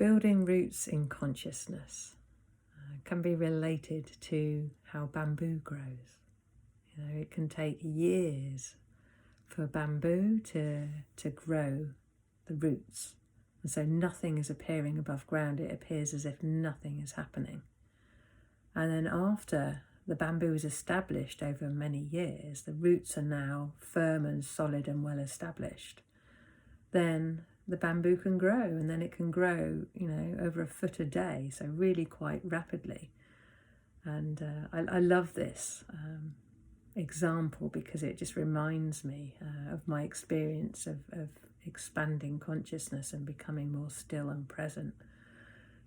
building roots in consciousness can be related to how bamboo grows. It can take years for bamboo to grow the roots. And so nothing is appearing above ground. It appears as if nothing is happening. And then after the bamboo is established over many years, the roots are now firm and solid and well established. Then the bamboo can grow, and then it can grow, over a foot a day, so really quite rapidly. And I love this example because it just reminds me of my experience of expanding consciousness and becoming more still and present.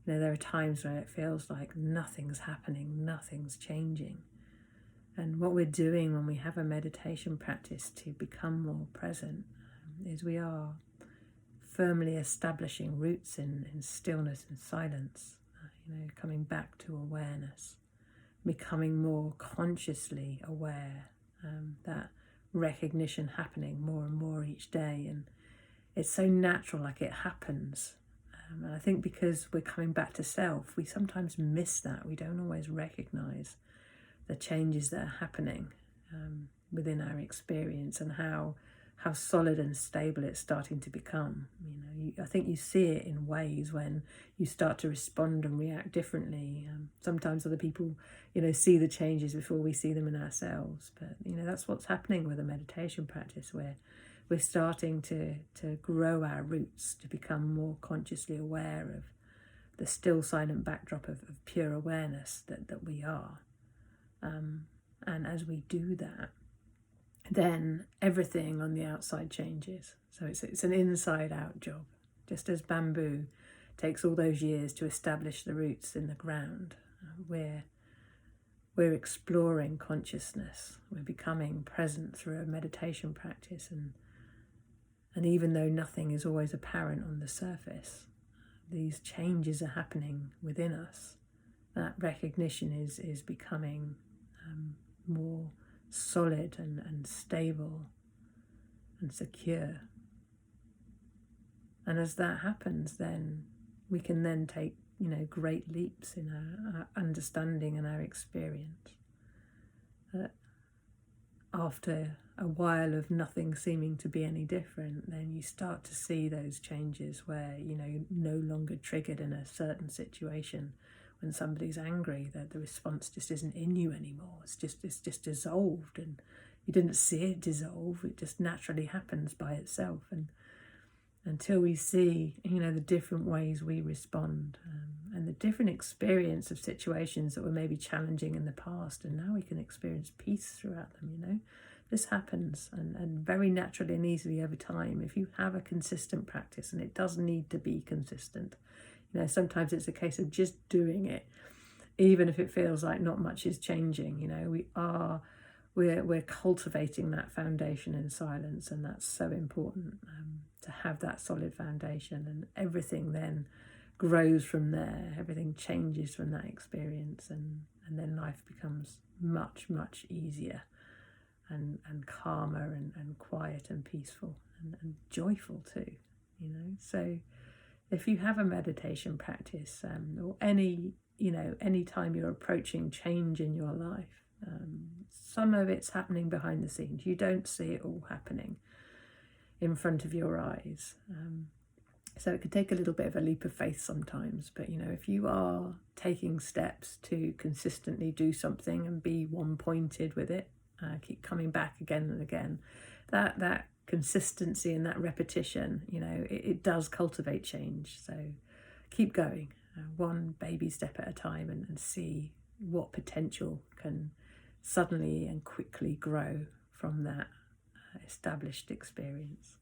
There are times where it feels like nothing's happening, nothing's changing. And what we're doing when we have a meditation practice to become more present is we are firmly establishing roots in stillness and silence, coming back to awareness, becoming more consciously aware, that recognition happening more and more each day. And it's so natural, like it happens. And I think because we're coming back to self, we sometimes miss that. We don't always recognize the changes that are happening within our experience and how solid and stable it's starting to become. I think you see it in ways when you start to respond and react differently. Sometimes other people, see the changes before we see them in ourselves. But, that's what's happening with a meditation practice where we're starting to grow our roots, to become more consciously aware of the still silent backdrop of pure awareness that we are. And as we do that, then everything on the outside changes. So it's an inside out job. Just as bamboo takes all those years to establish the roots in the ground, we're exploring consciousness. We're becoming present through a meditation practice. And even though nothing is always apparent on the surface, these changes are happening within us. That recognition is becoming more solid and stable and secure. And as that happens, then we can then take, great leaps in our understanding and our experience. After a while of nothing seeming to be any different, then you start to see those changes where, you're no longer triggered in a certain situation. When somebody's angry, that the response just isn't in you anymore. It's just dissolved, and you didn't see it dissolve. It just naturally happens by itself. And until we see, the different ways we respond and the different experience of situations that were maybe challenging in the past, and now we can experience peace throughout them. This happens and very naturally and easily over time if you have a consistent practice, and it does need to be consistent. Sometimes it's a case of just doing it, even if it feels like not much is changing. We're cultivating that foundation in silence, and that's so important to have that solid foundation, and everything then grows from there. Everything changes from that experience, and then life becomes much, much easier and calmer and quiet and peaceful and joyful too. So if you have a meditation practice or any time you're approaching change in your life, some of it's happening behind the scenes. You don't see it all happening in front of your eyes. So it could take a little bit of a leap of faith sometimes. But, if you are taking steps to consistently do something and be one-pointed with it, keep coming back again and again, that consistency and that repetition, it does cultivate change. So keep going, one baby step at a time, and see what potential can suddenly and quickly grow from that established experience.